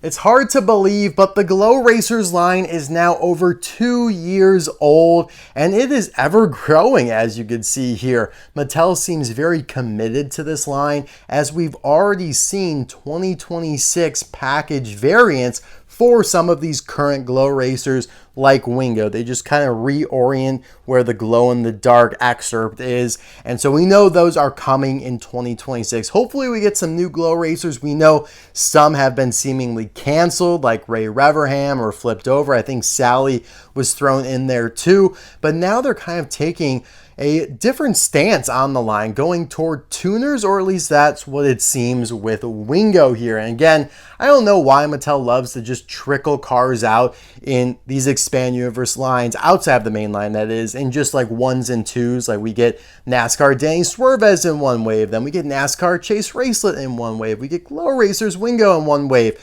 It's hard to believe, but the Glow Racers line is now over 2 years old, and it is ever growing, as you can see here. Mattel seems very committed to this line, as we've already seen 2026 package variants for some of these current Glow Racers like Wingo. They just kind of reorient where the glow in the dark excerpt is. And so we know those are coming in 2026. Hopefully we get some new Glow Racers. We know some have been seemingly canceled, like Ray Reverham, or flipped over. I think Sally was thrown in there too. But now they're kind of taking a different stance on the line, going toward tuners, or at least that's what it seems with Wingo here. And again, I don't know why Mattel loves to just trickle cars out in these Expand Universe lines, outside of the main line that is, in just like ones and twos. Like we get NASCAR Danny Swervez in one wave, then we get NASCAR Chase Racelet in one wave, we get Glow Racers Wingo in one wave.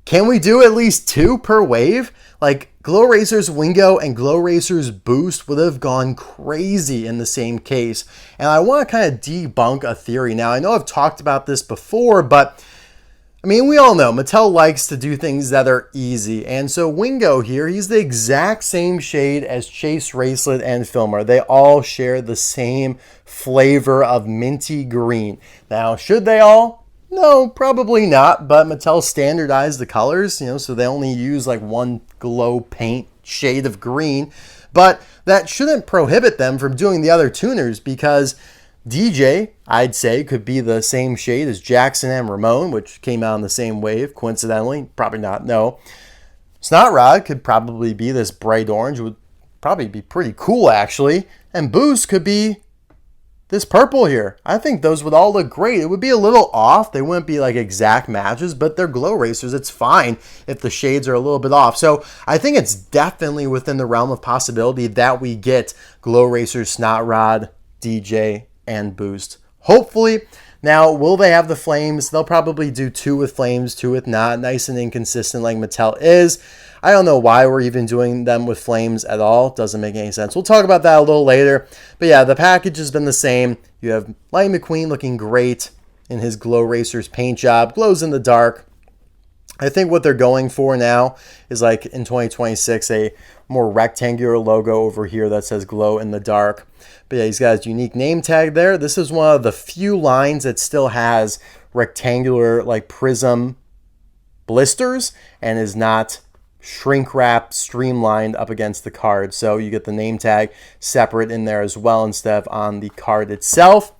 Can we do at least 2 per wave? Like Glow Racers Wingo and Glow Racers Boost would have gone crazy in the same case. And I want to kind of debunk a theory. Now, I know I've talked about this before, but I mean, we all know Mattel likes to do things that are easy. And so Wingo here, he's the exact same shade as Chase Racelet and Fillmore. They all share the same flavor of minty green. Now, should they all? No, probably not, but Mattel standardized the colors, so they only use like one glow paint shade of green. But that shouldn't prohibit them from doing the other tuners, because DJ, I'd say, could be the same shade as Jackson and Ramon, which came out in the same wave, coincidentally. Probably not, no. Snot Rod could probably be this bright orange, would probably be pretty cool, actually. And Boost could be this purple here. I think those would all look great. It would be a little off. They wouldn't be like exact matches, but they're Glow Racers. It's fine if the shades are a little bit off. So I think it's definitely within the realm of possibility that we get Glow Racers, Snot Rod, DJ, and Boost. Hopefully. Now, will they have the flames? They'll probably do 2 with flames, 2 with not. Nice and inconsistent like Mattel is. I don't know why we're even doing them with flames at all. Doesn't make any sense. We'll talk about that a little later. But yeah, the package has been the same. You have Lightning McQueen looking great in his Glow Racers paint job. Glows in the dark. I think what they're going for now is, like in 2026, a more rectangular logo over here that says Glow in the Dark. But yeah, he's got his unique name tag there. This is one of the few lines that still has rectangular like prism blisters and is not shrink wrapped, streamlined up against the card. So you get the name tag separate in there as well instead of on the card itself.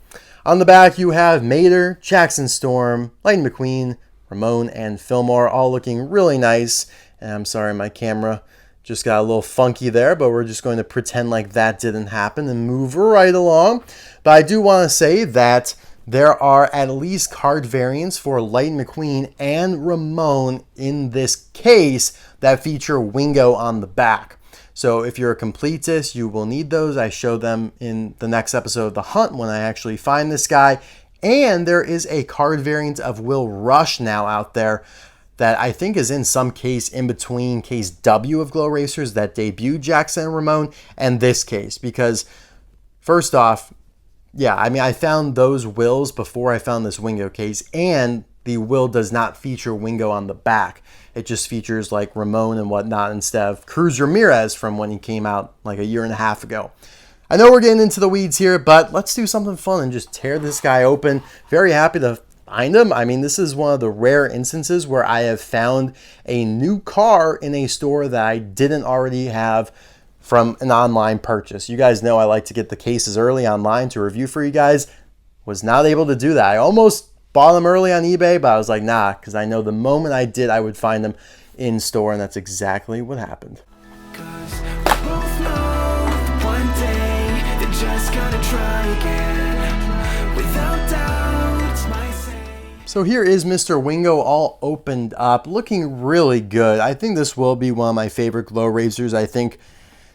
On the back, you have Meijer, Jackson Storm, Lightning McQueen, Ramon, and Fillmore, all looking really nice. And I'm sorry, my camera just got a little funky there, but we're just going to pretend like that didn't happen and move right along. But I do want to say that there are at least card variants for Lightning McQueen and Ramon in this case that feature Wingo on the back. So if you're a completist, you will need those. I show them in the next episode of The Hunt when I actually find this guy. And there is a card variant of Will Rush now out there that I think is in some case in between case W of Glow Racers that debuted Jackson and Ramon and this case. Because first off, yeah, I mean, I found those Wills before I found this Wingo case, and the Will does not feature Wingo on the back. It just features like Ramon and whatnot instead of Cruz Ramirez from when he came out like a year and a half ago. I know we're getting into the weeds here, but let's do something fun and just tear this guy open. Very happy to find him. I mean, this is one of the rare instances where I have found a new car in a store that I didn't already have from an online purchase. You guys know I like to get the cases early online to review for you guys. Was not able to do that. I almost bought them early on eBay, but I was like, nah, because I know the moment I did, I would find them in store, and that's exactly what happened. So here is Mr. Wingo all opened up, looking really good. I think this will be one of my favorite Glow Racers. I think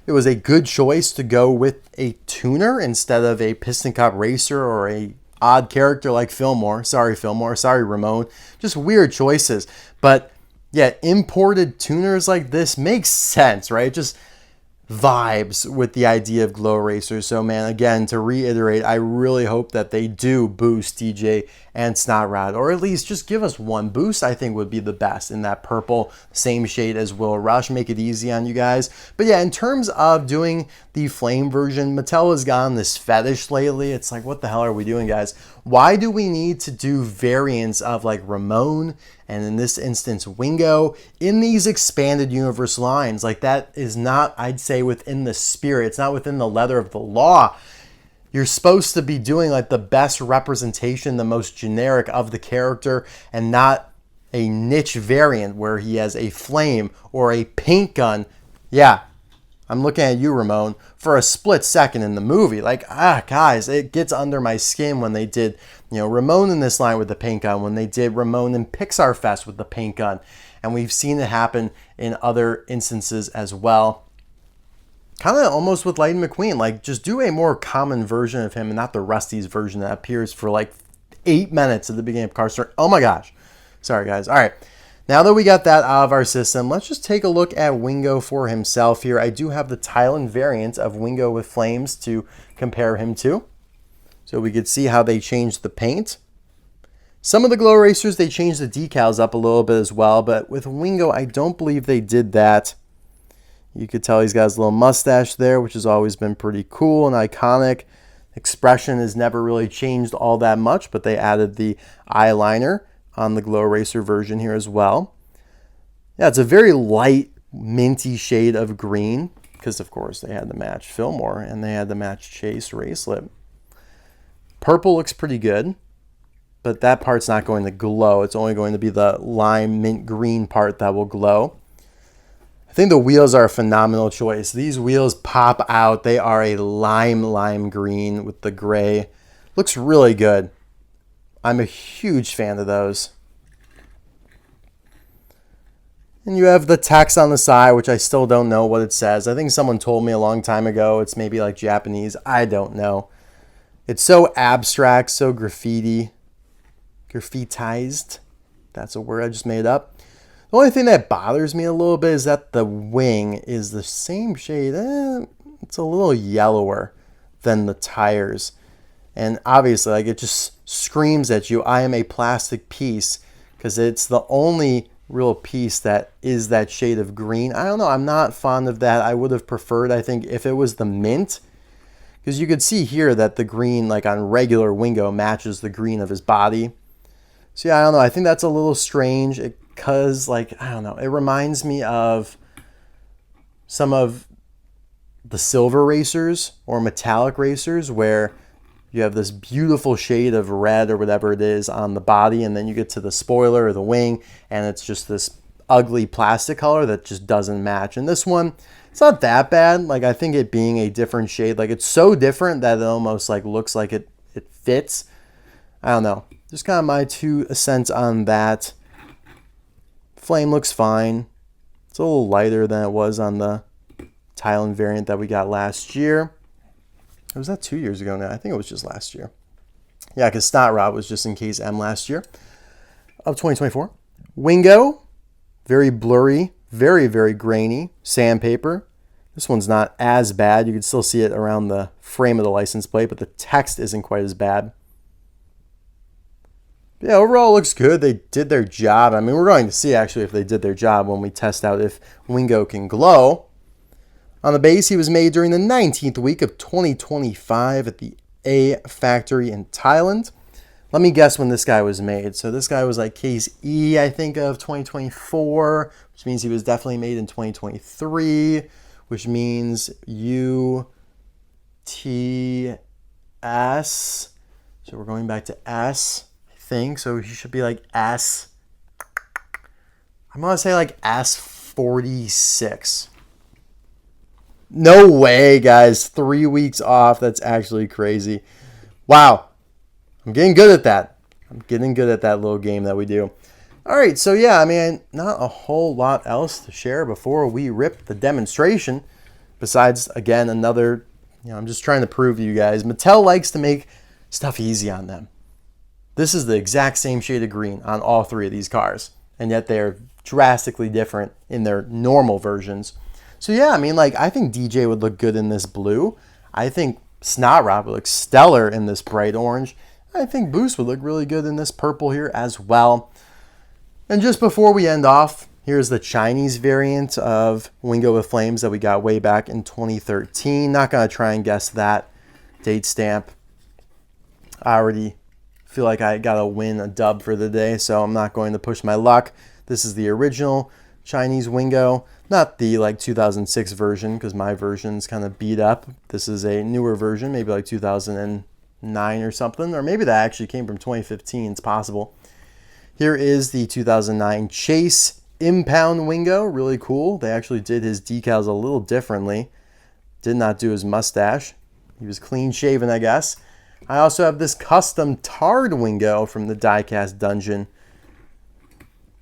it was a good choice to go with a tuner instead of a Piston Cup racer or a odd character like Fillmore. Sorry, Fillmore. Sorry, Ramon. Just weird choices. But yeah, imported tuners like this makes sense, right? Just vibes with the idea of glow racers. So man, again, to reiterate, I really hope that they do boost DJ and Snot Rod, or at least just give us one boost. I think would be the best in that purple, same shade as Will Rush. Make it easy on you guys. But yeah, in terms of doing the flame version, Mattel has gotten this fetish lately. It's like, what the hell are we doing, guys? Why do we need to do variants of like Ramon and in this instance Wingo in these expanded universe lines? Like, that is not, I'd say, within the spirit. It's not within the letter of the law. You're supposed to be doing like the best representation, the most generic of the character, and not a niche variant where he has a flame or a paint gun. Yeah, I'm looking at you, Ramon, for a split second in the movie. Like, guys, it gets under my skin when they did, Ramon in this line with the paint gun, when they did Ramon in Pixar Fest with the paint gun. And we've seen it happen in other instances as well. Kind of almost with Lightning McQueen, like just do a more common version of him and not the Rust-eze version that appears for like 8 minutes at the beginning of Car Story. Oh my gosh. Sorry, guys. All right. Now that we got that out of our system, let's just take a look at Wingo for himself here. I do have the Thailand variant of Wingo with flames to compare him to. So we could see how they changed the paint. Some of the glow racers, they changed the decals up a little bit as well, but with Wingo, I don't believe they did that. You could tell he's got his little mustache there, which has always been pretty cool and iconic. Expression has never really changed all that much, but they added the eyeliner on the Glow Racer version here as well. Yeah, it's a very light, minty shade of green, because of course they had to match Fillmore and they had to match Chase Racelet. Purple looks pretty good, but that part's not going to glow. It's only going to be the lime mint green part that will glow. I think the wheels are a phenomenal choice. These wheels pop out. They are a lime green with the gray. Looks really good. I'm a huge fan of those. And you have the text on the side, which I still don't know what it says. I think someone told me a long time ago it's maybe like Japanese. I don't know. It's so abstract, so graffitized. That's a word I just made up. The only thing that bothers me a little bit is that the wing is the same shade. It's a little yellower than the tires. And obviously, like, it just screams at you, I am a plastic piece, because it's the only real piece that is that shade of green. I don't know. I'm not fond of that. I would have preferred, I think, if it was the mint, because you could see here that the green, like on regular Wingo, matches the green of his body. So yeah, I don't know. I think that's a little strange. Because, like, I don't know, it reminds me of some of the silver racers or metallic racers where you have this beautiful shade of red or whatever it is on the body, and then you get to the spoiler or the wing, and it's just this ugly plastic color that just doesn't match. And this one, it's not that bad. Like, I think it being a different shade, like, it's so different that it almost, like, looks like it fits. I don't know. Just kind of my 2 cents on that. Flame looks fine. It's a little lighter than it was on the Thailand variant that we got last year. Or was that 2 years ago now? I think it was just last year. Yeah, because Snot Rod was just in case M last year of 2024. Wingo, very blurry, very grainy. Sandpaper. This one's not as bad. You can still see it around the frame of the license plate, but the text isn't quite as bad. Yeah, overall it looks good. They did their job. I mean, we're going to see actually if they did their job when we test out if Wingo can glow. On the base, he was made during the 19th week of 2025 at the A factory in Thailand. Let me guess when this guy was made. So this guy was like case E, I think, of 2024, which means he was definitely made in 2023, which means UTS. So we're going back to S. Thing, so he should be like S. I'm gonna say like S46. No way, guys. 3 weeks off. That's actually crazy. Wow. I'm getting good at that. I'm getting good at that little game that we do. All right, so yeah, I mean, not a whole lot else to share before we rip the demonstration. Besides, again, another, I'm just trying to prove to you guys, Mattel likes to make stuff easy on them. This is the exact same shade of green on all 3 of these cars, and yet they're drastically different in their normal versions. So yeah, I mean, like, I think DJ would look good in this blue. I think Snot Rod would look stellar in this bright orange. I think Boost would look really good in this purple here as well. And just before we end off, here's the Chinese variant of Wingo with Flames that we got way back in 2013. Not going to try and guess that date stamp. I already feel like I got to win a dub for the day, so I'm not going to push my luck. This is the original Chinese Wingo, not the like 2006 version, because my version's kind of beat up. This is a newer version, maybe like 2009 or something, or maybe that actually came from 2015. It's possible. Here is the 2009 Chase Impound Wingo, really cool. They actually did his decals a little differently. Did not do his mustache. He was clean shaven, I guess. I also have this custom tarred Wingo from the diecast dungeon.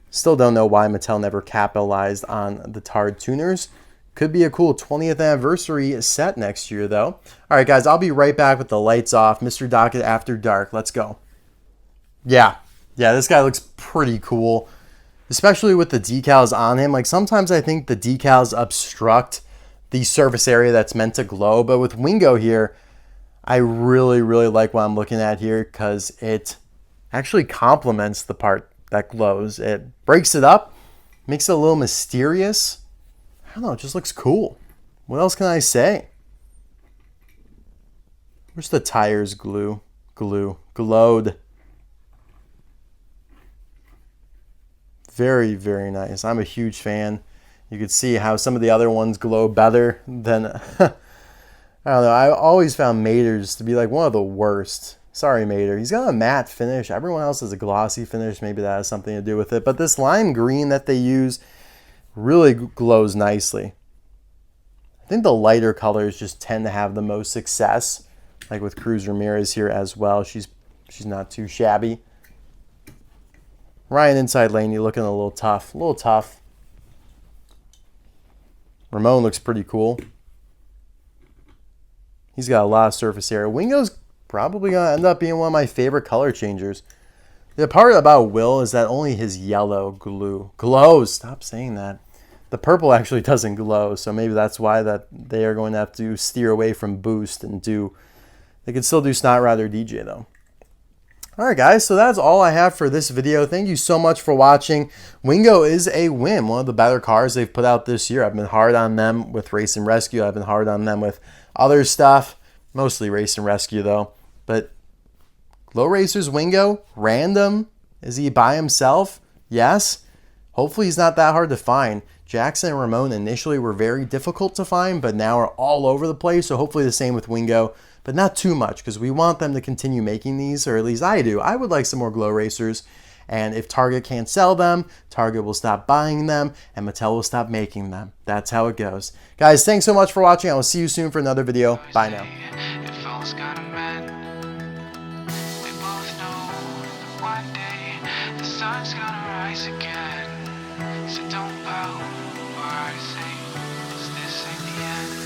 Still don't know why Mattel never capitalized on the tarred tuners. Could be a cool 20th anniversary set next year, though. All right, guys, I'll be right back with the lights off. Mr. Docketer After Dark. Let's go. Yeah, this guy looks pretty cool, especially with the decals on him. Like, sometimes I think the decals obstruct the surface area that's meant to glow, but with Wingo here, I really, really like what I'm looking at here because it actually complements the part that glows. It breaks it up, makes it a little mysterious. I don't know, it just looks cool. What else can I say? Where's the tires glowed? Very, very nice. I'm a huge fan. You can see how some of the other ones glow better than... I don't know. I always found Meijer's to be like one of the worst. Sorry, Meijer. He's got a matte finish. Everyone else has a glossy finish. Maybe that has something to do with it. But this lime green that they use really glows nicely. I think the lighter colors just tend to have the most success. Like with Cruz Ramirez here as well. She's not too shabby. Ryan inside lane, you're looking a little tough. Ramon looks pretty cool. He's got a lot of surface area. Wingo's probably going to end up being one of my favorite color changers. The part about Will is that only his yellow glows. Stop saying that. The purple actually doesn't glow, so maybe that's why that they are going to have to steer away from Boost and do... They could still do Snot Rod or DJ, though. Alright guys, so that's all I have for this video. Thank you so much for watching. Wingo is a win, one of the better cars they've put out this year. I've been hard on them with Race and Rescue. I've been hard on them with other stuff, mostly Race and Rescue though. But Glow Racers Wingo, random. Is he by himself? Yes. Hopefully he's not that hard to find. Jackson and Ramon initially were very difficult to find, but now are all over the place. So hopefully the same with Wingo. But not too much because we want them to continue making these, or at least I do. I would like some more Glow Racers, and if Target can't sell them, Target will stop buying them, and Mattel will stop making them. That's how it goes. Guys, thanks so much for watching. I will see you soon for another video. Bye now. So don't bow, or I say, this ain't the end.